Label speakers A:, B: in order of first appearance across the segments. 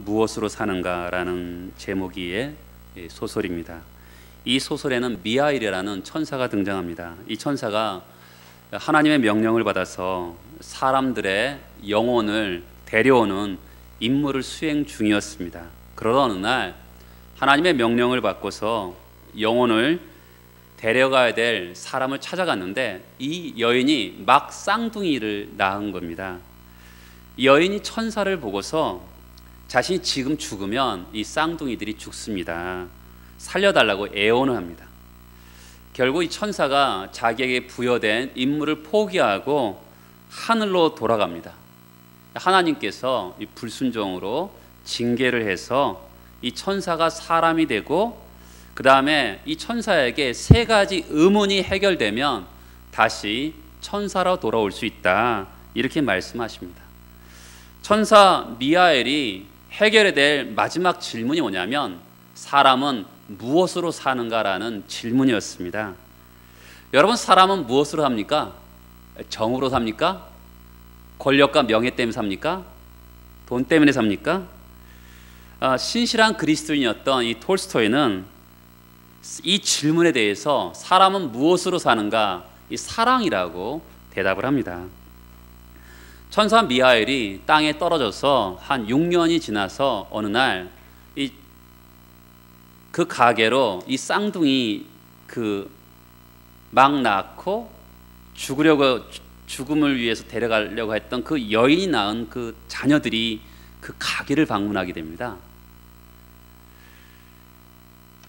A: 무엇으로 사는가라는 제목의 소설입니다. 이 소설에는 미하일이라는 천사가 등장합니다. 이 천사가 하나님의 명령을 받아서 사람들의 영혼을 데려오는 임무를 수행 중이었습니다. 그러던 어느 날 하나님의 명령을 받고서 영혼을 데려가야 될 사람을 찾아갔는데 이 여인이 막 쌍둥이를 낳은 겁니다. 이 여인이 천사를 보고서 자신이 지금 죽으면 이 쌍둥이들이 죽습니다. 살려달라고 애원을 합니다. 결국 이 천사가 자기에게 부여된 임무를 포기하고 하늘로 돌아갑니다. 하나님께서 이 불순종으로 징계를 해서 이 천사가 사람이 되고 그 다음에 이 천사에게 세 가지 의문이 해결되면 다시 천사로 돌아올 수 있다, 이렇게 말씀하십니다. 천사 미하엘이 해결해야 될 마지막 질문이 뭐냐면 사람은 무엇으로 사는가라는 질문이었습니다. 여러분, 사람은 무엇으로 삽니까? 정으로 삽니까? 권력과 명예 때문에 삽니까? 돈 때문에 삽니까? 신실한 그리스도인이었던 이 톨스토이는 이 질문에 대해서 사람은 무엇으로 사는가? 이 사랑이라고 대답을 합니다. 천사 미하엘이 땅에 떨어져서 한 6년이 지나서 어느 날 그 가게로 이 쌍둥이 막 낳고 죽음을 위해서 데려가려고 했던 그 여인이 낳은 그 자녀들이 그 가게를 방문하게 됩니다.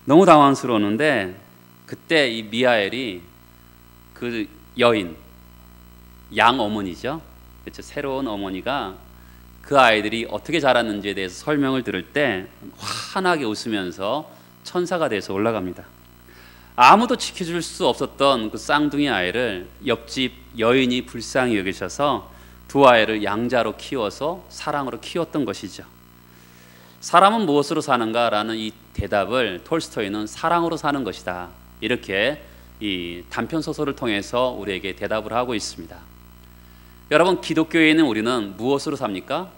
A: 너무 당황스러웠는데 그때 이 미하엘이 그 여인, 양 어머니죠. 그렇죠. 새로운 어머니가 그 아이들이 어떻게 자랐는지에 대해서 설명을 들을 때 환하게 웃으면서 천사가 돼서 올라갑니다. 아무도 지켜줄 수 없었던 그 쌍둥이 아이를 옆집 여인이 불쌍히 여기셔서 두 아이를 양자로 키워서 사랑으로 키웠던 것이죠. 사람은 무엇으로 사는가라는 이 대답을 톨스토이는 사랑으로 사는 것이다, 이렇게 이 단편 소설을 통해서 우리에게 대답을 하고 있습니다. 여러분, 기독교에 있는 우리는 무엇으로 삽니까?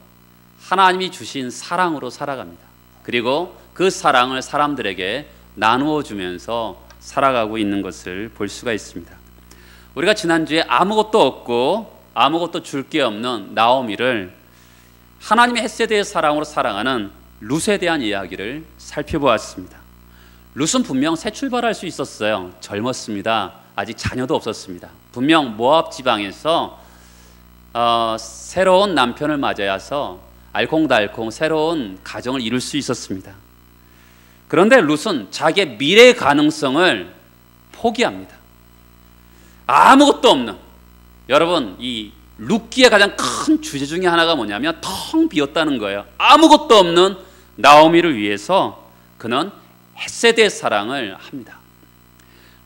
A: 하나님이 주신 사랑으로 살아갑니다. 그리고 그 사랑을 사람들에게 나누어 주면서 살아가고 있는 것을 볼 수가 있습니다. 우리가 지난주에 아무것도 없고 아무것도 줄 게 없는 나오미를 하나님의 헤세드의 사랑으로 사랑하는 룻에 대한 이야기를 살펴보았습니다. 룻은 분명 새 출발할 수 있었어요. 젊었습니다. 아직 자녀도 없었습니다. 분명 모압 지방에서 새로운 남편을 맞아서 알콩달콩 새로운 가정을 이룰 수 있었습니다. 그런데 룻은 자기의 미래의 가능성을 포기합니다. 아무것도 없는, 여러분, 이 룻기의 가장 큰 주제 중에 하나가 뭐냐면 텅 비었다는 거예요. 아무것도 없는 나오미를 위해서 그는 헤세드의 사랑을 합니다.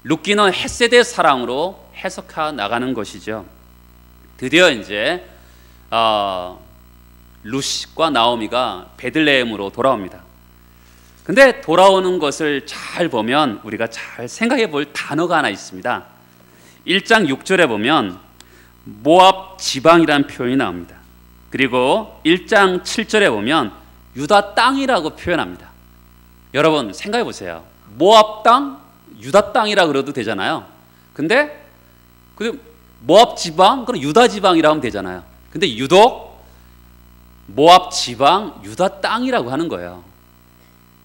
A: 룻기는 헤세드의 사랑으로 해석해 나가는 것이죠. 드디어 이제 룻과 나오미가 베들레헴으로 돌아옵니다. 근데 돌아오는 것을 잘 보면 우리가 잘 생각해 볼 단어가 하나 있습니다. 1장 6절에 보면 모압 지방이라는 표현이 나옵니다. 그리고 1장 7절에 보면 유다 땅이라고 표현합니다. 여러분, 생각해 보세요. 모압 땅, 유다 땅이라 그래도 되잖아요. 근데 모압 지방, 그럼 유다 지방이라고 하면 되잖아요. 근데 유독 모압 지방, 유다 땅이라고 하는 거예요.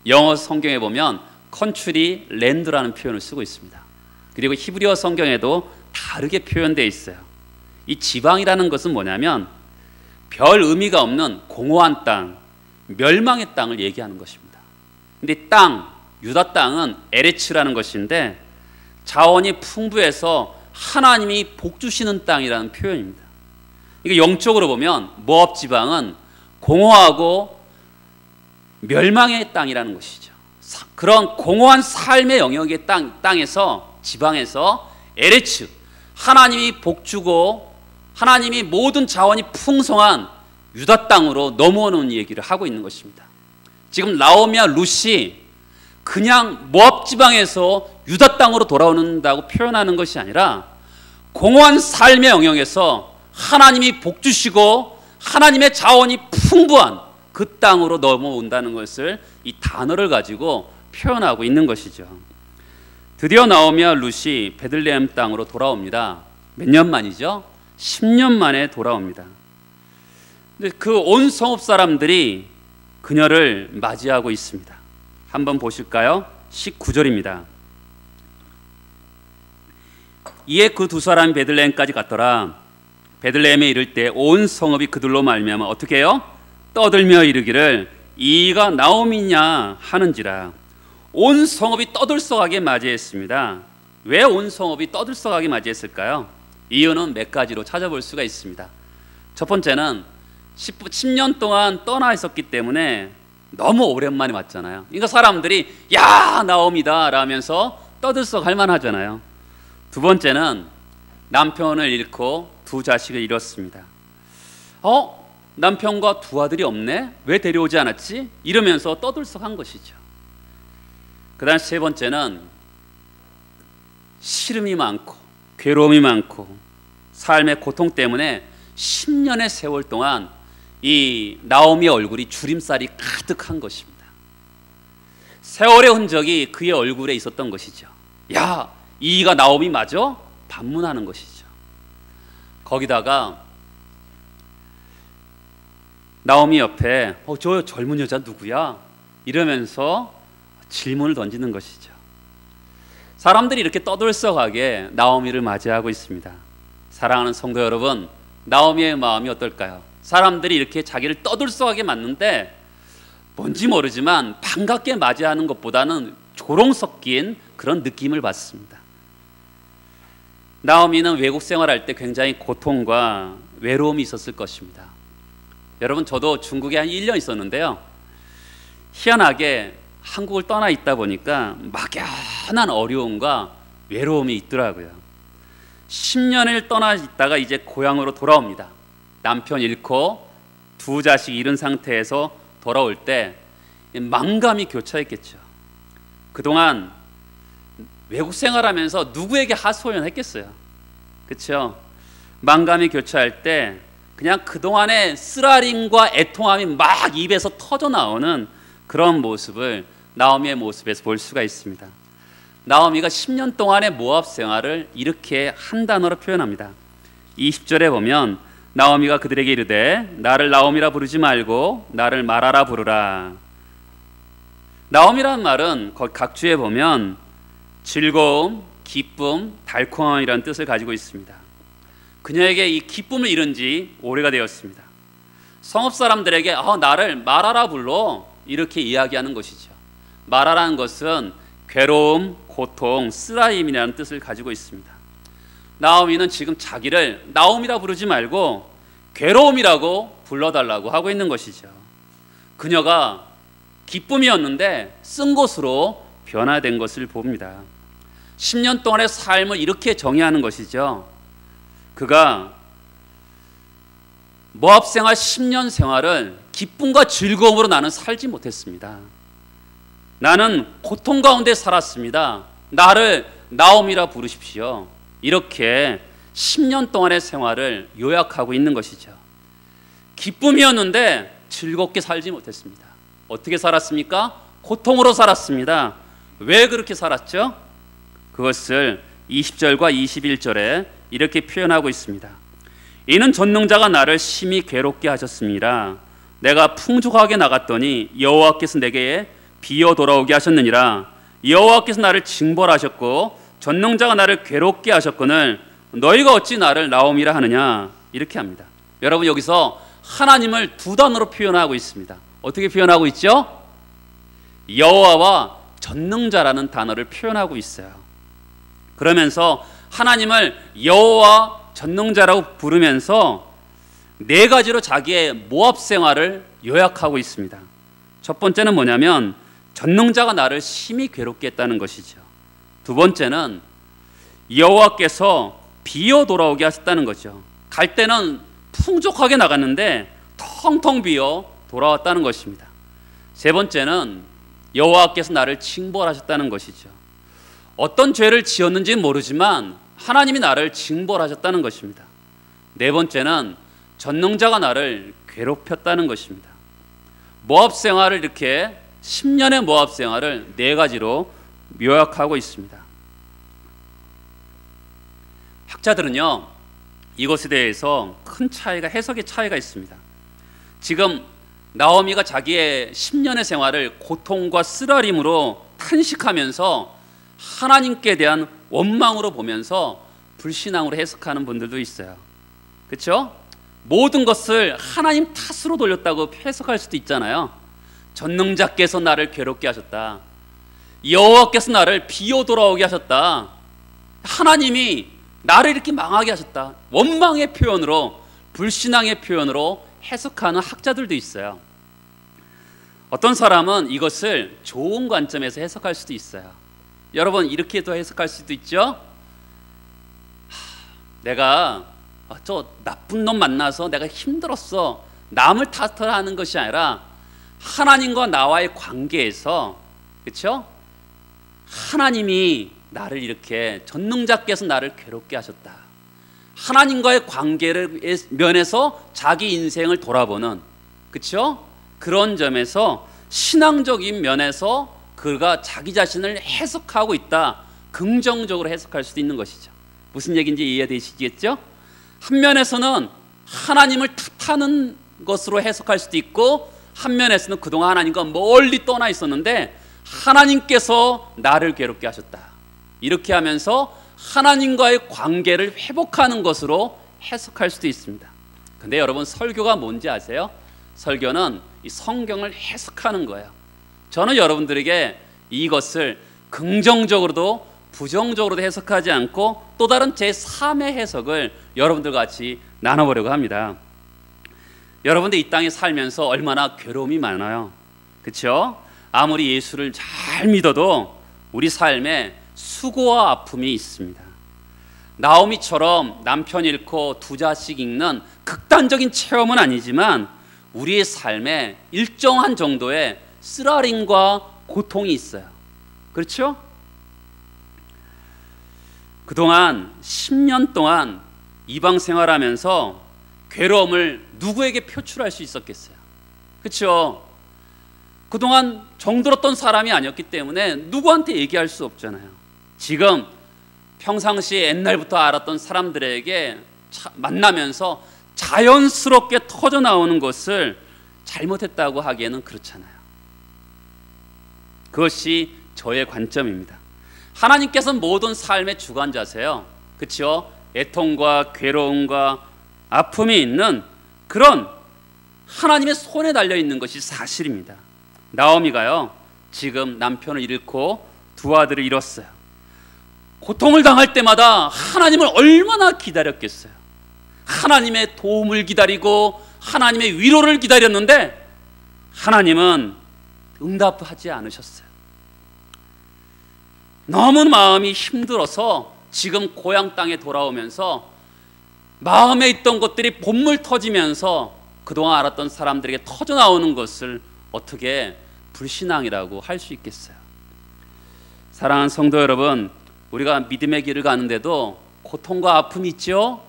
A: 영어 성경에 보면 컨트리 랜드라는 표현을 쓰고 있습니다. 그리고 히브리어 성경에도 다르게 표현되어 있어요. 이 지방이라는 것은 뭐냐면 별 의미가 없는 공허한 땅, 멸망의 땅을 얘기하는 것입니다. 근데 땅, 유다 땅은 에레츠라는 것인데 자원이 풍부해서 하나님이 복 주시는 땅이라는 표현입니다. 이게 영적으로 보면 모압 지방은 공허하고 멸망의 땅이라는 것이죠. 그런 공허한 삶의 영역의 땅에서, 지방에서 에레츠, 하나님이 복 주고 하나님이 모든 자원이 풍성한 유다 땅으로 넘어오는 얘기를 하고 있는 것입니다. 지금 나오미와 룻이 그냥 모압 지방에서 유다 땅으로 돌아온다고 표현하는 것이 아니라 공허한 삶의 영역에서 하나님이 복 주시고 하나님의 자원이 풍부한 그 땅으로 넘어온다는 것을 이 단어를 가지고 표현하고 있는 것이죠. 드디어 나오미와 룻이 베들레헴 땅으로 돌아옵니다. 몇 년 만이죠? 10년 만에 돌아옵니다. 그 온 성읍 사람들이 그녀를 맞이하고 있습니다. 한번 보실까요? 19절입니다. 이에 그 두 사람이 베들레헴까지 갔더라. 베들레헴에 이를 때 온 성읍이 그들로 말미암아 어떻게 해요? 떠들며 이르기를 이가 나오미냐 하는지라. 온 성읍이 떠들썩하게 맞이했습니다. 왜 온 성읍이 떠들썩하게 맞이했을까요? 이유는 몇 가지로 찾아볼 수가 있습니다. 첫 번째는 10년 동안 떠나 있었기 때문에 너무 오랜만에 왔잖아요. 그러니까 사람들이 야 나오미다 라면서 떠들썩할 만하잖아요. 두 번째는 남편을 잃고 두 자식을 잃었습니다. 남편과 두 아들이 없네? 왜 데려오지 않았지? 이러면서 떠들썩한 것이죠. 그 다음 세 번째는 시름이 많고 괴로움이 많고 삶의 고통 때문에 10년의 세월 동안 이 나오미의 얼굴이 주림살이 가득한 것입니다. 세월의 흔적이 그의 얼굴에 있었던 것이죠. 야, 이가 나오미 맞아? 반문하는 것이죠. 거기다가 나오미 옆에 저 젊은 여자 누구야? 이러면서 질문을 던지는 것이죠. 사람들이 이렇게 떠들썩하게 나오미를 맞이하고 있습니다. 사랑하는 성도 여러분, 나오미의 마음이 어떨까요? 사람들이 이렇게 자기를 떠들썩하게 맞는데 뭔지 모르지만 반갑게 맞이하는 것보다는 조롱 섞인 그런 느낌을 받습니다. 나오미는 외국 생활할 때 굉장히 고통과 외로움이 있었을 것입니다. 여러분, 저도 중국에 한 1년 있었는데요. 희한하게 한국을 떠나 있다 보니까 막연한 어려움과 외로움이 있더라고요. 10년을 떠나 있다가 이제 고향으로 돌아옵니다. 남편 잃고 두 자식 잃은 상태에서 돌아올 때 만감이 교차했겠죠. 그동안 외국 생활하면서 누구에게 하소연했겠어요. 그렇죠? 만감이 교차할 때 그냥 그동안의 쓰라림과 애통함이 막 입에서 터져 나오는 그런 모습을 나오미의 모습에서 볼 수가 있습니다. 나오미가 10년 동안의 모압 생활을 이렇게 한 단어로 표현합니다. 20절에 보면 나오미가 그들에게 이르되 나를 나오미라 부르지 말고 나를 마라라 부르라. 나오미라는 말은 거기 각주에 보면 즐거움, 기쁨, 달콤함이라는 뜻을 가지고 있습니다. 그녀에게 이 기쁨을 잃은 지 오래가 되었습니다. 성읍 사람들에게 나를 마라라 불러 이렇게 이야기하는 것이죠. 마라라는 것은 괴로움, 고통, 쓰라림이라는 뜻을 가지고 있습니다. 나오미는 지금 자기를 나오미라 부르지 말고 괴로움이라고 불러달라고 하고 있는 것이죠. 그녀가 기쁨이었는데 쓴 것으로 변화된 것을 봅니다. 10년 동안의 삶을 이렇게 정의하는 것이죠. 그가 모압 생활 10년 생활을 기쁨과 즐거움으로 나는 살지 못했습니다. 나는 고통 가운데 살았습니다. 나를 나오미라 부르십시오. 이렇게 10년 동안의 생활을 요약하고 있는 것이죠. 기쁨이었는데 즐겁게 살지 못했습니다. 어떻게 살았습니까? 고통으로 살았습니다. 왜 그렇게 살았죠? 그것을 20절과 21절에 이렇게 표현하고 있습니다. 이는 전능자가 나를 심히 괴롭게 하셨습니다. 내가 풍족하게 나갔더니 여호와께서 내게 비어 돌아오게 하셨느니라. 여호와께서 나를 징벌하셨고 전능자가 나를 괴롭게 하셨거늘 너희가 어찌 나를 나오미라 하느냐. 이렇게 합니다. 여러분, 여기서 하나님을 두 단어로 표현하고 있습니다. 어떻게 표현하고 있죠? 여호와와 전능자라는 단어를 표현하고 있어요. 그러면서 하나님을 여호와 전능자라고 부르면서 네 가지로 자기의 모압 생활을 요약하고 있습니다. 첫 번째는 뭐냐면 전능자가 나를 심히 괴롭게 했다는 것이죠. 두 번째는 여호와께서 비어 돌아오게 하셨다는 거죠. 갈 때는 풍족하게 나갔는데 텅텅 비어 돌아왔다는 것입니다. 세 번째는 여호와께서 나를 징벌하셨다는 것이죠. 어떤 죄를 지었는지는 모르지만 하나님이 나를 징벌하셨다는 것입니다. 네 번째는 전능자가 나를 괴롭혔다는 것입니다. 모압 생활을 이렇게 10년의 모압 생활을 네 가지로 요약하고 있습니다. 학자들은요, 이것에 대해서 큰 차이가, 해석의 차이가 있습니다. 지금 나오미가 자기의 10년의 생활을 고통과 쓰라림으로 탄식하면서 하나님께 대한 원망으로 보면서 불신앙으로 해석하는 분들도 있어요. 그렇죠? 모든 것을 하나님 탓으로 돌렸다고 해석할 수도 있잖아요. 전능자께서 나를 괴롭게 하셨다. 여호와께서 나를 비어 돌아오게 하셨다. 하나님이 나를 이렇게 망하게 하셨다. 원망의 표현으로, 불신앙의 표현으로 해석하는 학자들도 있어요. 어떤 사람은 이것을 좋은 관점에서 해석할 수도 있어요. 여러분, 이렇게도 해석할 수도 있죠. 내가 저 나쁜 놈 만나서 내가 힘들었어. 남을 탓하는 것이 아니라 하나님과 나와의 관계에서, 그렇죠? 하나님이 나를 이렇게, 전능자께서 나를 괴롭게 하셨다. 하나님과의 관계를 면에서 자기 인생을 돌아보는, 그렇죠? 그런 점에서 신앙적인 면에서 그가 자기 자신을 해석하고 있다. 긍정적으로 해석할 수도 있는 것이죠. 무슨 얘기인지 이해되시겠죠? 한 면에서는 하나님을 탓하는 것으로 해석할 수도 있고, 한 면에서는 그동안 하나님과 멀리 떠나 있었는데 하나님께서 나를 괴롭게 하셨다. 이렇게 하면서 하나님과의 관계를 회복하는 것으로 해석할 수도 있습니다. 근데 여러분, 설교가 뭔지 아세요? 설교는 이 성경을 해석하는 거예요. 저는 여러분들에게 이것을 긍정적으로도 부정적으로도 해석하지 않고 또 다른 제3의 해석을 여러분들과 같이 나눠보려고 합니다. 여러분들 이 땅에 살면서 얼마나 괴로움이 많아요. 그렇죠? 아무리 예수를 잘 믿어도 우리 삶에 수고와 아픔이 있습니다. 나오미처럼 남편 잃고 두 자식 잃는 극단적인 체험은 아니지만 우리의 삶에 일정한 정도의 쓰라림과 고통이 있어요. 그렇죠? 그동안 10년 동안 이방 생활하면서 괴로움을 누구에게 표출할 수 있었겠어요? 그렇죠? 그동안 정들었던 사람이 아니었기 때문에 누구한테 얘기할 수 없잖아요. 지금 평상시에 옛날부터 알았던 사람들에게 만나면서 자연스럽게 터져 나오는 것을 잘못했다고 하기에는 그렇잖아요. 그것이 저의 관점입니다. 하나님께서는 모든 삶의 주관자세요. 그렇죠? 애통과 괴로움과 아픔이 있는 그런 하나님의 손에 달려있는 것이 사실입니다. 나오미가요, 지금 남편을 잃고 두 아들을 잃었어요. 고통을 당할 때마다 하나님을 얼마나 기다렸겠어요. 하나님의 도움을 기다리고 하나님의 위로를 기다렸는데 하나님은 응답하지 않으셨어요. 너무 마음이 힘들어서 지금 고향 땅에 돌아오면서 마음에 있던 것들이 본물 터지면서 그동안 알았던 사람들에게 터져 나오는 것을 어떻게 불신앙이라고 할 수 있겠어요? 사랑하는 성도 여러분, 우리가 믿음의 길을 가는데도 고통과 아픔이 있죠?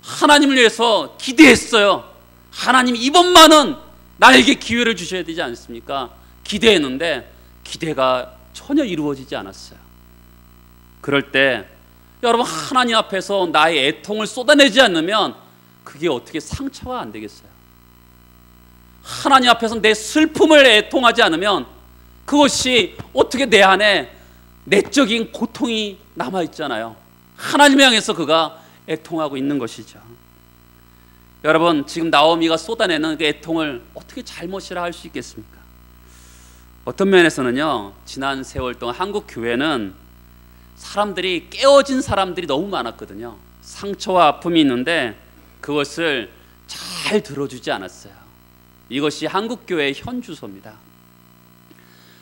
A: 하나님을 위해서 기대했어요. 하나님, 이번만은 나에게 기회를 주셔야 되지 않습니까? 기대했는데 기대가 전혀 이루어지지 않았어요. 그럴 때 여러분, 하나님 앞에서 나의 애통을 쏟아내지 않으면 그게 어떻게 상처가 안 되겠어요? 하나님 앞에서 내 슬픔을 애통하지 않으면 그것이 어떻게 내 안에 내적인 고통이 남아있잖아요. 하나님을 향해서 그가 애통하고 있는 것이죠. 여러분, 지금 나오미가 쏟아내는 그 애통을 어떻게 잘못이라 할 수 있겠습니까? 어떤 면에서는요, 지난 세월 동안 한국 교회는 사람들이, 깨어진 사람들이 너무 많았거든요. 상처와 아픔이 있는데 그것을 잘 들어주지 않았어요. 이것이 한국 교회의 현주소입니다.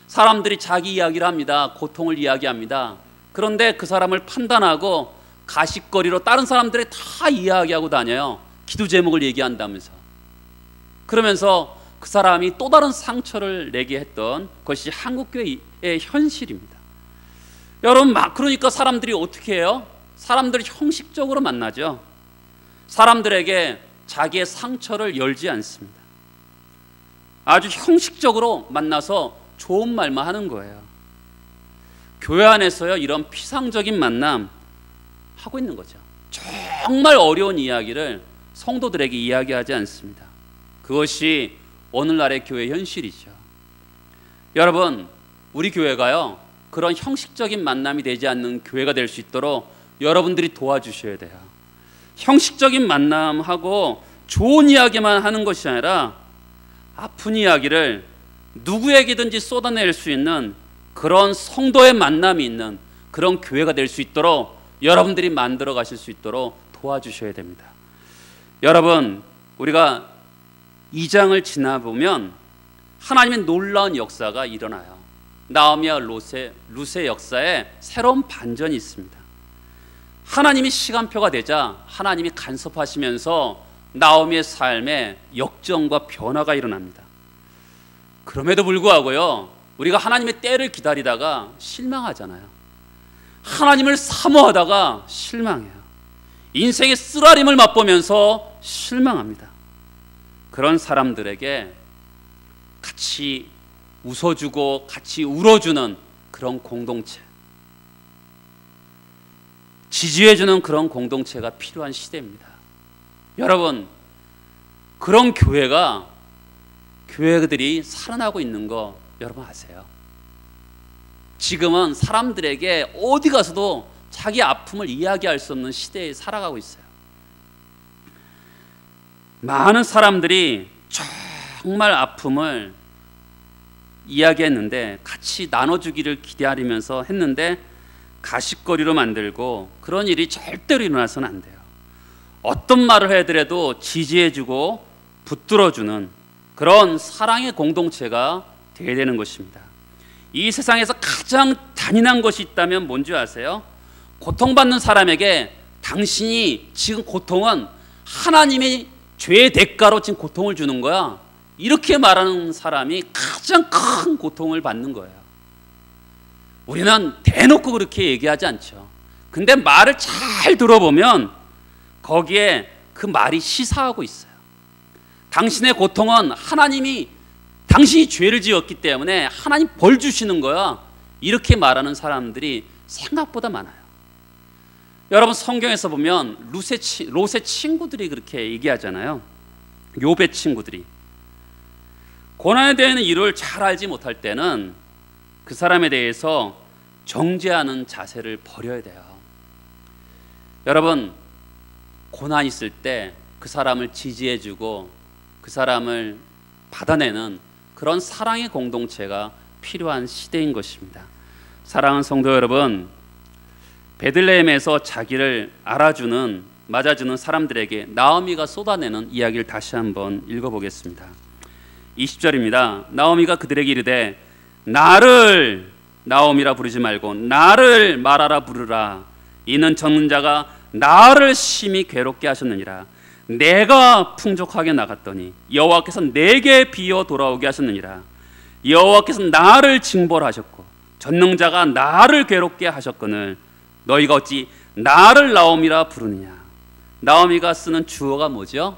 A: 사람들이 자기 이야기를 합니다. 고통을 이야기합니다. 그런데 그 사람을 판단하고 가십거리로 다른 사람들이 다 이야기하고 다녀요. 기도 제목을 얘기한다면서. 그러면서 그 사람이 또 다른 상처를 내게 했던 것이 한국교회의 현실입니다. 여러분, 그러니까 사람들이 어떻게 해요? 사람들이 형식적으로 만나죠. 사람들에게 자기의 상처를 열지 않습니다. 아주 형식적으로 만나서 좋은 말만 하는 거예요. 교회 안에서요, 이런 피상적인 만남 하고 있는 거죠. 정말 어려운 이야기를 성도들에게 이야기하지 않습니다. 그것이 오늘날의 교회 현실이죠. 여러분, 우리 교회가요, 그런 형식적인 만남이 되지 않는 교회가 될 수 있도록 여러분들이 도와주셔야 돼요. 형식적인 만남하고 좋은 이야기만 하는 것이 아니라 아픈 이야기를 누구에게든지 쏟아낼 수 있는 그런 성도의 만남이 있는 그런 교회가 될 수 있도록 여러분들이 만들어 가실 수 있도록 도와주셔야 됩니다. 여러분, 우리가 2장을 지나보면 하나님의 놀라운 역사가 일어나요. 나오미와 룻의 역사에 새로운 반전이 있습니다. 하나님이 시간표가 되자 하나님이 간섭하시면서 나오미의 삶에 역정과 변화가 일어납니다. 그럼에도 불구하고요, 우리가 하나님의 때를 기다리다가 실망하잖아요. 하나님을 사모하다가 실망해요. 인생의 쓰라림을 맛보면서 실망합니다. 그런 사람들에게 같이 웃어주고 같이 울어주는 그런 공동체, 지지해주는 그런 공동체가 필요한 시대입니다. 여러분, 그런 교회들이 살아나고 있는 거 여러분 아세요? 지금은 사람들에게 어디 가서도 자기 아픔을 이야기할 수 없는 시대에 살아가고 있어요. 많은 사람들이 정말 아픔을 이야기했는데, 같이 나눠주기를 기다리면서 했는데 가십거리로 만들고, 그런 일이 절대로 일어나서는 안 돼요. 어떤 말을 해더라도 지지해주고 붙들어주는 그런 사랑의 공동체가 되어야 되는 것입니다. 이 세상에서 가장 잔인한 것이 있다면 뭔지 아세요? 고통받는 사람에게 당신이 지금 고통은 하나님의 죄의 대가로 지금 고통을 주는 거야, 이렇게 말하는 사람이 가장 큰 고통을 받는 거예요. 우리는 대놓고 그렇게 얘기하지 않죠. 근데 말을 잘 들어보면 거기에 그 말이 시사하고 있어요. 당신의 고통은 당신이 죄를 지었기 때문에 하나님 벌 주시는 거야, 이렇게 말하는 사람들이 생각보다 많아요. 여러분, 성경에서 보면 롯의 친구들이 그렇게 얘기하잖아요. 욥의 친구들이. 고난에 대한 이유를 잘 알지 못할 때는 그 사람에 대해서 정죄하는 자세를 버려야 돼요. 여러분, 고난 있을 때 그 사람을 지지해주고 그 사람을 받아내는 그런 사랑의 공동체가 필요한 시대인 것입니다. 사랑하는 성도 여러분, 베들레헴에서 자기를 알아주는, 맞아주는 사람들에게 나오미가 쏟아내는 이야기를 다시 한번 읽어보겠습니다. 20절입니다. 나오미가 그들에게 이르되 나를 나오미라 부르지 말고 나를 마라라 부르라. 이는 적는 자가 나를 심히 괴롭게 하셨느니라. 내가 풍족하게 나갔더니 여호와께서 내게 비어 돌아오게 하셨느니라. 여호와께서 나를 징벌하셨고 전능자가 나를 괴롭게 하셨거늘 너희가 어찌 나를 나오미라 부르느냐. 나오미가 쓰는 주어가 뭐죠?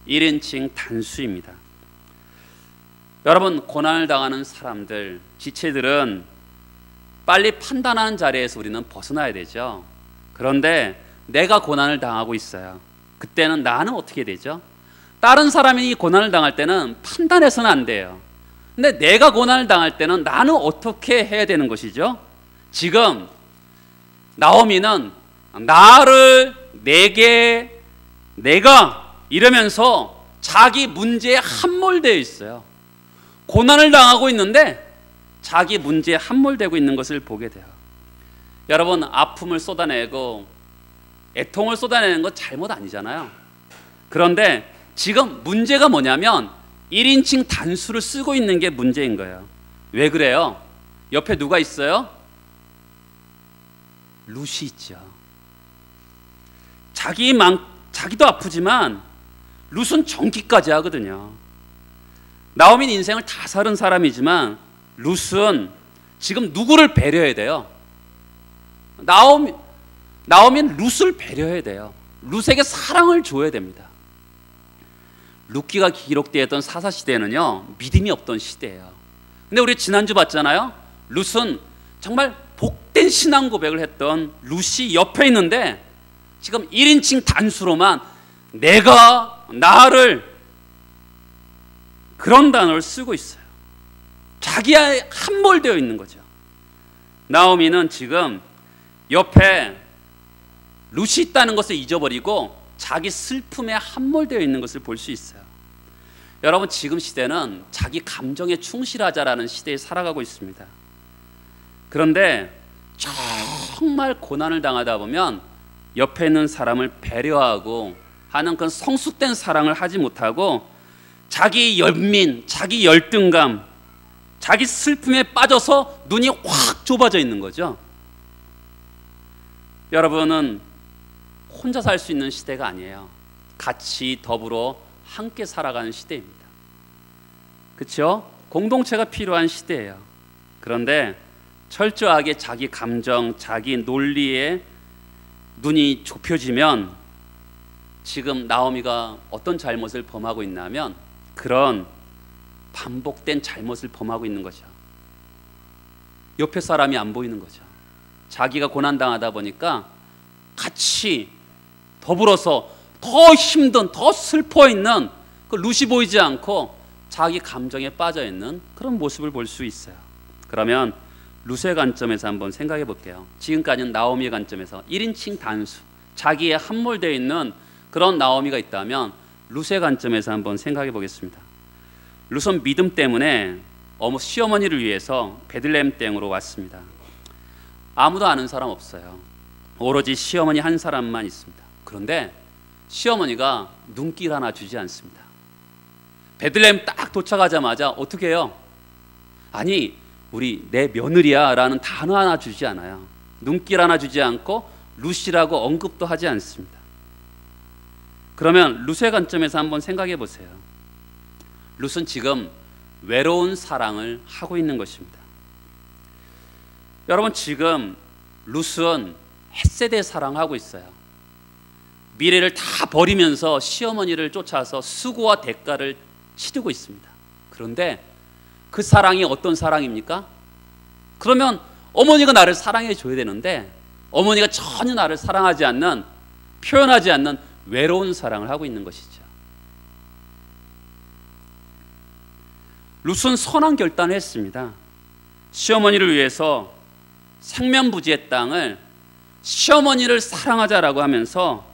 A: 1인칭 단수입니다. 여러분, 고난을 당하는 사람들, 지체들은 빨리 판단하는 자리에서 우리는 벗어나야 되죠. 그런데 내가 고난을 당하고 있어요. 그때는 나는 어떻게 되죠? 다른 사람이 고난을 당할 때는 판단해서는 안 돼요. 근데 내가 고난을 당할 때는 나는 어떻게 해야 되는 것이죠? 지금 나오미는 나를, 내게, 내가 이러면서 자기 문제에 함몰되어 있어요. 고난을 당하고 있는데 자기 문제에 함몰되고 있는 것을 보게 돼요. 여러분, 아픔을 쏟아내고 애통을 쏟아내는 건 잘못 아니잖아요. 그런데 지금 문제가 뭐냐면 1인칭 단수를 쓰고 있는 게 문제인 거예요. 왜 그래요? 옆에 누가 있어요? 룻이 있죠. 자기도 아프지만 룻은 전기까지 하거든요. 나오미는 인생을 다 살은 사람이지만 룻은 지금 누구를 배려해야 돼요? 나오미는 룻을 배려해야 돼요. 룻에게 사랑을 줘야 됩니다. 룻기가 기록되었던 사사 시대는요, 믿음이 없던 시대예요. 근데 우리 지난주 봤잖아요. 룻은 정말 복된 신앙 고백을 했던 룻이 옆에 있는데 지금 1인칭 단수로만 내가 나를 그런 단어를 쓰고 있어요. 자기에 함몰되어 있는 거죠. 나오미는 지금 옆에 룻이 있다는 것을 잊어버리고 자기 슬픔에 함몰되어 있는 것을 볼 수 있어요. 여러분, 지금 시대는 자기 감정에 충실하자라는 시대에 살아가고 있습니다. 그런데 정말 고난을 당하다 보면 옆에 있는 사람을 배려하고 하는 그런 성숙된 사랑을 하지 못하고 자기 연민, 자기 열등감, 자기 슬픔에 빠져서 눈이 확 좁아져 있는 거죠. 여러분은 혼자 살 수 있는 시대가 아니에요. 같이 더불어 함께 살아가는 시대입니다. 그렇죠? 공동체가 필요한 시대예요. 그런데 철저하게 자기 감정, 자기 논리에 눈이 좁혀지면 지금 나오미가 어떤 잘못을 범하고 있냐면 그런 반복된 잘못을 범하고 있는 거죠. 옆에 사람이 안 보이는 거죠. 자기가 고난당하다 보니까 같이 더불어서 더 힘든, 더 슬퍼 있는 그 룻이 보이지 않고 자기 감정에 빠져 있는 그런 모습을 볼 수 있어요. 그러면 룻의 관점에서 한번 생각해 볼게요. 지금까지는 나오미의 관점에서 1인칭 단수, 자기에 함몰되어 있는 그런 나오미가 있다면 룻의 관점에서 한번 생각해 보겠습니다. 룻은 믿음 때문에 시어머니를 위해서 베들레헴 땅으로 왔습니다. 아무도 아는 사람 없어요. 오로지 시어머니 한 사람만 있습니다. 그런데 시어머니가 눈길 하나 주지 않습니다. 베들레헴 딱 도착하자마자 어떻게 해요? 아니, 우리 내 며느리야 라는 단어 하나 주지 않아요. 눈길 하나 주지 않고 룻이라고 언급도 하지 않습니다. 그러면 룻의 관점에서 한번 생각해 보세요. 룻은 지금 외로운 사랑을 하고 있는 것입니다. 여러분, 지금 룻은 헷세대 사랑하고 있어요. 미래를 다 버리면서 시어머니를 쫓아서 수고와 대가를 치르고 있습니다. 그런데 그 사랑이 어떤 사랑입니까? 그러면 어머니가 나를 사랑해 줘야 되는데 어머니가 전혀 나를 사랑하지 않는, 표현하지 않는 외로운 사랑을 하고 있는 것이죠. 룻은 선한 결단을 했습니다. 시어머니를 위해서 상면부지의 땅을 시어머니를 사랑하자라고 하면서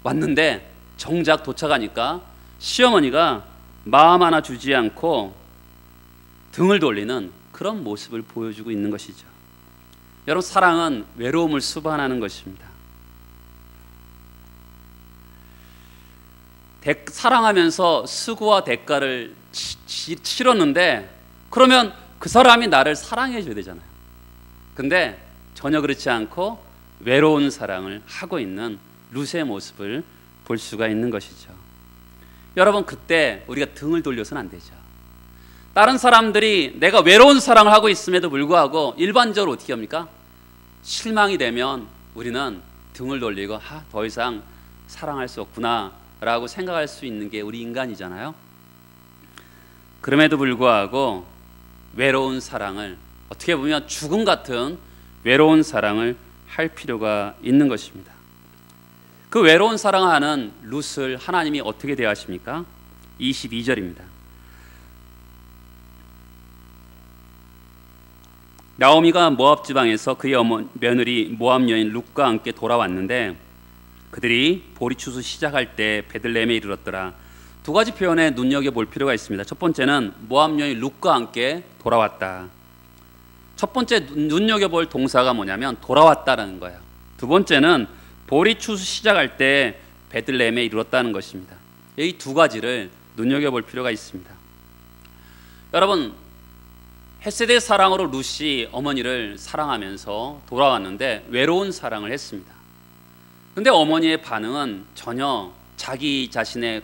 A: 왔는데 정작 도착하니까 시어머니가 마음 하나 주지 않고 등을 돌리는 그런 모습을 보여주고 있는 것이죠. 여러분, 사랑은 외로움을 수반하는 것입니다. 사랑하면서 수고와 대가를 치렀는데 그러면 그 사람이 나를 사랑해 줘야 되잖아요. 근데 전혀 그렇지 않고 외로운 사랑을 하고 있는 룻의 모습을 볼 수가 있는 것이죠. 여러분, 그때 우리가 등을 돌려서는 안 되죠. 다른 사람들이 내가 외로운 사랑을 하고 있음에도 불구하고 일반적으로 어떻게 합니까? 실망이 되면 우리는 등을 돌리고 더 이상 사랑할 수 없구나 라고 생각할 수 있는 게 우리 인간이잖아요. 그럼에도 불구하고 외로운 사랑을, 어떻게 보면 죽음 같은 외로운 사랑을 할 필요가 있는 것입니다. 그 외로운 사랑하는 룻을 하나님이 어떻게 대하십니까? 22절입니다. 나오미가 모압 지방에서 그의 며느리 모압 여인 룻과 함께 돌아왔는데 그들이 보리추수 시작할 때 베들레헴에 이르렀더라. 두 가지 표현에 눈여겨볼 필요가 있습니다. 첫 번째는 모압 여인 룻과 함께 돌아왔다. 첫 번째 눈여겨볼 동사가 뭐냐면 돌아왔다라는 거예요. 두 번째는 보리추수 시작할 때 베들레헴에 이르렀다는 것입니다. 이 두 가지를 눈여겨볼 필요가 있습니다. 여러분, 헷세대 사랑으로 룻이 어머니를 사랑하면서 돌아왔는데 외로운 사랑을 했습니다. 근데 어머니의 반응은 전혀 자기 자신의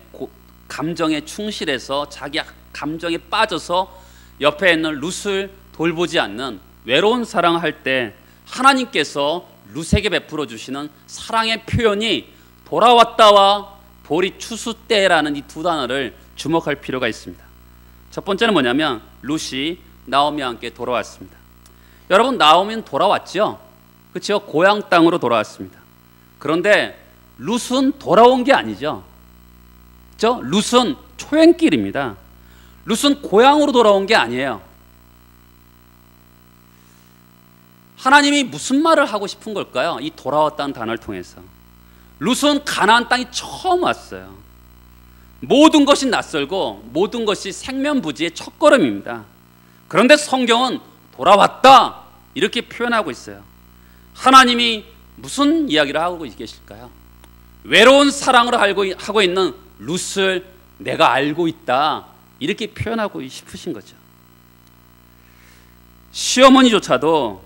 A: 감정에 충실해서 자기 감정에 빠져서 옆에 있는 룻을 돌보지 않는 외로운 사랑을 할 때 하나님께서 룻에게 베풀어 주시는 사랑의 표현이 돌아왔다와 보리 추수 때라는 이 두 단어를 주목할 필요가 있습니다. 첫 번째는 뭐냐면 룻이 나오미와 함께 돌아왔습니다. 여러분, 나오미는 돌아왔죠? 그렇죠? 고향 땅으로 돌아왔습니다. 그런데 룻은 돌아온 게 아니죠. 그렇죠? 룻은 초행길입니다. 룻은 고향으로 돌아온 게 아니에요. 하나님이 무슨 말을 하고 싶은 걸까요? 이 돌아왔다는 단어를 통해서. 룻은 가나안 땅이 처음 왔어요. 모든 것이 낯설고 모든 것이 생면부지의 첫걸음입니다. 그런데 성경은 돌아왔다 이렇게 표현하고 있어요. 하나님이 무슨 이야기를 하고 계실까요? 외로운 사랑을 하고 있는 룻을 내가 알고 있다 이렇게 표현하고 싶으신 거죠. 시어머니조차도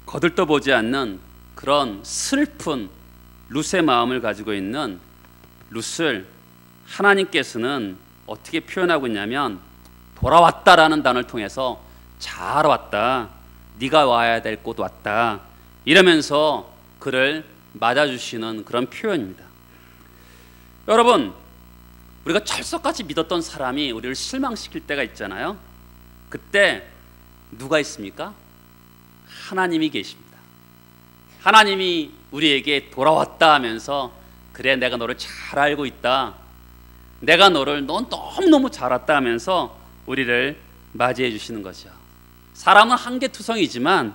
A: 거들떠보지 않는 그런 슬픈 룻의 마음을 가지고 있는 룻을 하나님께서는 어떻게 표현하고 있냐면 돌아왔다라는 단어를 통해서 잘 왔다, 네가 와야 될 곳 왔다 이러면서 그를 맞아주시는 그런 표현입니다. 여러분, 우리가 철석같이 믿었던 사람이 우리를 실망시킬 때가 있잖아요. 그때 누가 있습니까? 하나님이 계십니다. 하나님이 우리에게 돌아왔다 하면서 그래 내가 너를 잘 알고 있다, 내가 넌 너무너무 잘 왔다 하면서 우리를 맞이해 주시는 거죠. 사람은 한계투성이지만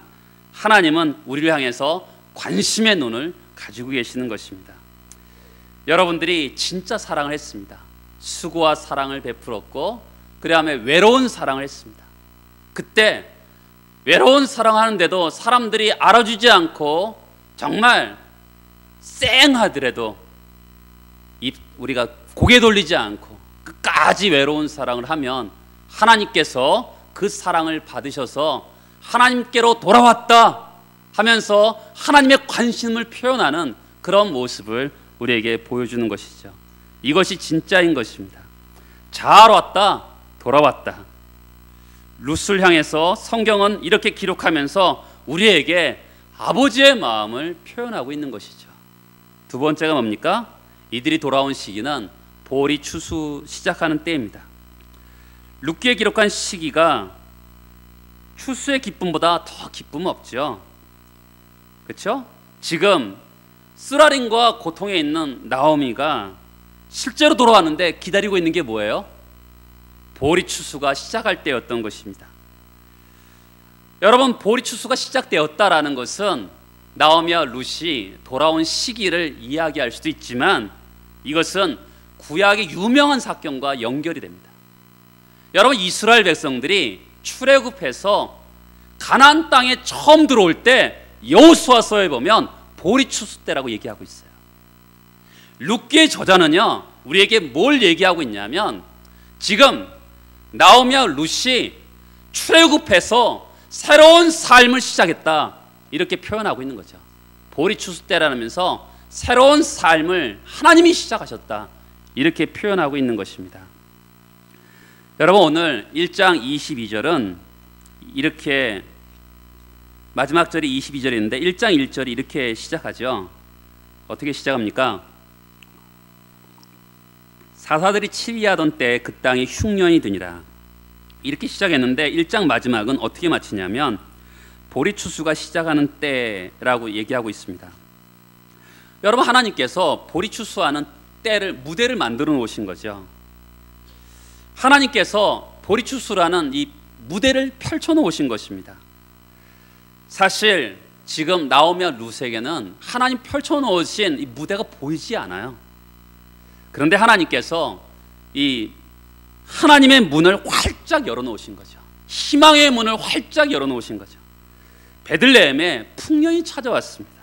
A: 하나님은 우리를 향해서 관심의 눈을 가지고 계시는 것입니다. 여러분들이 진짜 사랑을 했습니다. 수고와 사랑을 베풀었고 그 다음에 외로운 사랑을 했습니다. 그때 외로운 사랑하는데도 사람들이 알아주지 않고 정말 쌩하더라도 우리가 고개 돌리지 않고 끝까지 외로운 사랑을 하면 하나님께서 그 사랑을 받으셔서 하나님께로 돌아왔다 하면서 하나님의 관심을 표현하는 그런 모습을 우리에게 보여주는 것이죠. 이것이 진짜인 것입니다. 잘 왔다, 돌아왔다. 룻을 향해서 성경은 이렇게 기록하면서 우리에게 아버지의 마음을 표현하고 있는 것이죠. 두 번째가 뭡니까? 이들이 돌아온 시기는 보리 추수 시작하는 때입니다. 룻기에 기록한 시기가 추수의 기쁨보다 더 기쁨 없죠. 그렇죠? 지금 쓰라림과 고통에 있는 나오미가 실제로 돌아왔는데 기다리고 있는 게 뭐예요? 보리 추수가 시작할 때였던 것입니다. 여러분, 보리 추수가 시작되었다라는 것은 나오미와 룻이 돌아온 시기를 이야기할 수도 있지만 이것은 구약의 유명한 사건과 연결이 됩니다. 여러분, 이스라엘 백성들이 출애굽해서 가나안 땅에 처음 들어올 때 여호수아서에 보면 보리 추수 때라고 얘기하고 있어요. 룻기의 저자는요 우리에게 뭘 얘기하고 있냐면 지금 나오미와 룻이 출애굽해서 새로운 삶을 시작했다 이렇게 표현하고 있는 거죠. 보리 추수 때라면서 새로운 삶을 하나님이 시작하셨다 이렇게 표현하고 있는 것입니다. 여러분, 오늘 1장 22절은 이렇게 마지막 절이 22절인데 1장 1절이 이렇게 시작하죠. 어떻게 시작합니까? 사사들이 치리하던 때 그 땅이 흉년이 드니라 이렇게 시작했는데 1장 마지막은 어떻게 마치냐면 보리 추수가 시작하는 때라고 얘기하고 있습니다. 여러분, 하나님께서 보리 추수하는 때를 무대를 만들어 놓으신 거죠. 하나님께서 보리 추수라는 이 무대를 펼쳐 놓으신 것입니다. 사실 지금 나오미와 룻에게는 하나님 펼쳐 놓으신 이 무대가 보이지 않아요. 그런데 하나님께서 이 하나님의 문을 활짝 열어 놓으신 거죠. 희망의 문을 활짝 열어 놓으신 거죠. 베들레헴에 풍년이 찾아왔습니다.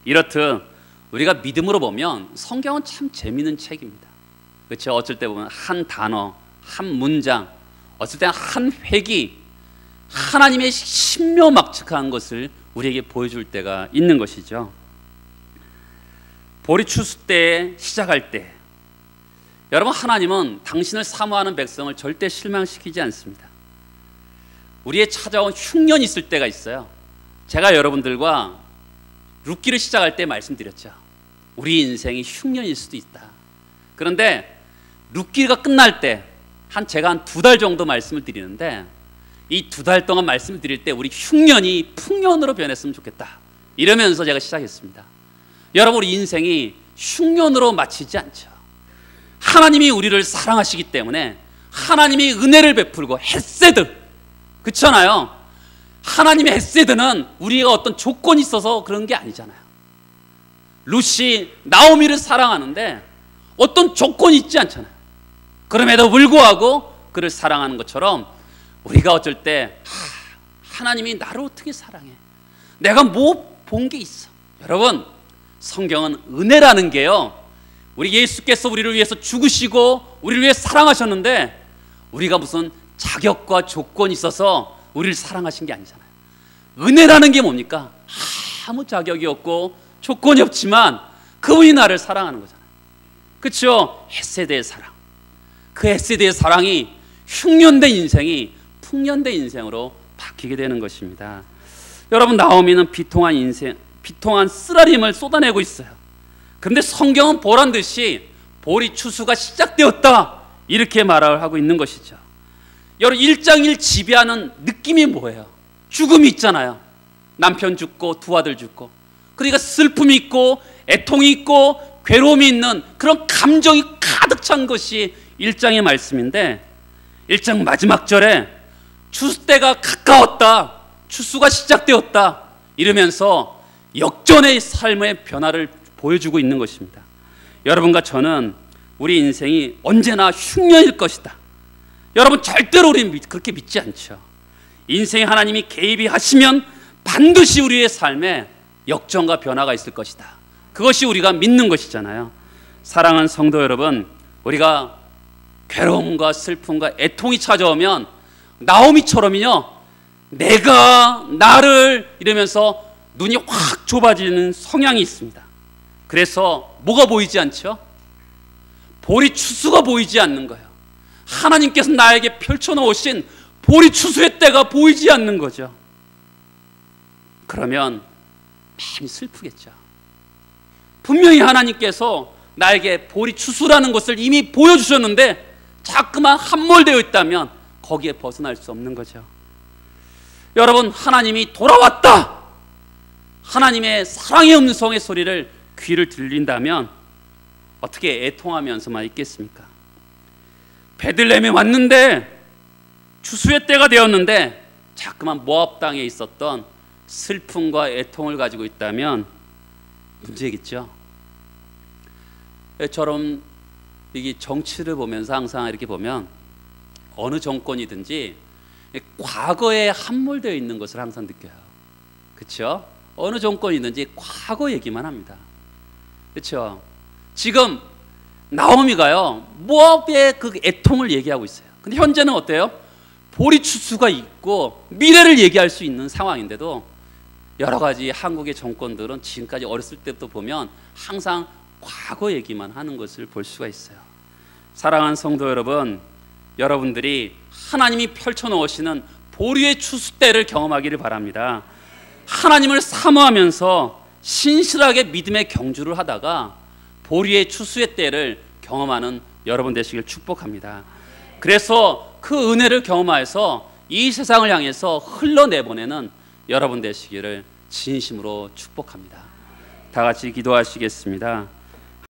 A: 이렇듯 우리가 믿음으로 보면 성경은 참 재미있는 책입니다. 그렇죠? 어쩔 때 보면 한 단어, 한 문장, 어쩔 때는 한 획이 하나님의 신묘막측한 것을 우리에게 보여줄 때가 있는 것이죠. 보리 추수 때 시작할 때 여러분, 하나님은 당신을 사모하는 백성을 절대 실망시키지 않습니다. 우리의 찾아온 흉년이 있을 때가 있어요. 제가 여러분들과 룻기를 시작할 때 말씀드렸죠. 우리 인생이 흉년일 수도 있다. 그런데 룻기가 끝날 때 제가 한 2달 정도 말씀을 드리는데, 이 2달 동안 말씀을 드릴 때 우리 흉년이 풍년으로 변했으면 좋겠다, 이러면서 제가 시작했습니다. 여러분, 우리 인생이 흉년으로 마치지 않죠. 하나님이 우리를 사랑하시기 때문에 하나님이 은혜를 베풀고 헤세드, 그렇잖아요. 하나님의 헤세드는 우리가 어떤 조건이 있어서 그런 게 아니잖아요. 룻이 나오미를 사랑하는데 어떤 조건이 있지 않잖아요. 그럼에도 불구하고 그를 사랑하는 것처럼 우리가 어쩔 때 하나님이 나를 어떻게 사랑해? 내가 뭐 본 게 있어? 여러분, 성경은 은혜라는 게요, 우리 예수께서 우리를 위해서 죽으시고 우리를 위해 사랑하셨는데 우리가 무슨 자격과 조건이 있어서 우리를 사랑하신 게 아니잖아요. 은혜라는 게 뭡니까? 아무 자격이 없고 조건이 없지만 그분이 나를 사랑하는 거잖아요. 그렇죠? 헤세드의 사랑. 그 헤세드의 사랑이 흉년된 인생이 풍년된 인생으로 바뀌게 되는 것입니다. 여러분, 나오미는 비통한 쓰라림을 쏟아내고 있어요. 그런데 성경은 보란 듯이 보리 추수가 시작되었다, 이렇게 말을 하고 있는 것이죠. 여러분, 일장일 지배하는 느낌이 뭐예요? 죽음이 있잖아요. 남편 죽고 두 아들 죽고, 그러니까 슬픔이 있고 애통이 있고 괴로움이 있는 그런 감정이 가득 찬 것이 1장의 말씀인데, 1장 마지막 절에 추수 때가 가까웠다, 추수가 시작되었다, 이러면서 역전의 삶의 변화를 보여주고 있는 것입니다. 여러분과 저는 우리 인생이 언제나 흉년일 것이다. 여러분, 절대로 우리는 그렇게 믿지 않죠. 인생에 하나님이 개입이 하시면 반드시 우리의 삶에 역전과 변화가 있을 것이다. 그것이 우리가 믿는 것이잖아요. 사랑하는 성도 여러분, 우리가 괴로움과 슬픔과 애통이 찾아오면 나오미처럼요, 내가 나를 이러면서 눈이 확 좁아지는 성향이 있습니다. 그래서 뭐가 보이지 않죠? 보리 추수가 보이지 않는 거예요. 하나님께서 나에게 펼쳐놓으신 보리 추수의 때가 보이지 않는 거죠. 그러면 많이 슬프겠죠. 분명히 하나님께서 나에게 보리 추수라는 것을 이미 보여주셨는데 자꾸만 함몰되어 있다면 거기에 벗어날 수 없는 거죠. 여러분, 하나님이 돌아왔다, 하나님의 사랑의 음성의 소리를 귀를 들린다면 어떻게 애통하면서만 있겠습니까? 베들레헴에 왔는데 추수의 때가 되었는데 자꾸만 모압 땅에 있었던 슬픔과 애통을 가지고 있다면 문제겠죠. 저런 이게 정치를 보면서 항상 이렇게 보면 어느 정권이든지 과거에 함몰되어 있는 것을 항상 느껴요. 그렇죠? 어느 정권이든지 과거 얘기만 합니다. 그렇죠? 지금 나오미가요, 모압의 그 애통을 얘기하고 있어요. 근데 현재는 어때요? 보리 추수가 있고 미래를 얘기할 수 있는 상황인데도 여러 가지 한국의 정권들은 지금까지 어렸을 때부터 보면 항상 과거 얘기만 하는 것을 볼 수가 있어요. 사랑하는 성도 여러분, 여러분들이 하나님이 펼쳐놓으시는 보리의 추수 때를 경험하기를 바랍니다. 하나님을 사모하면서 신실하게 믿음의 경주를 하다가 보리의 추수의 때를 경험하는 여러분 되시길 축복합니다. 그래서 그 은혜를 경험하여서 이 세상을 향해서 흘러내보내는 여러분 되시기를 진심으로 축복합니다. 다 같이 기도하시겠습니다.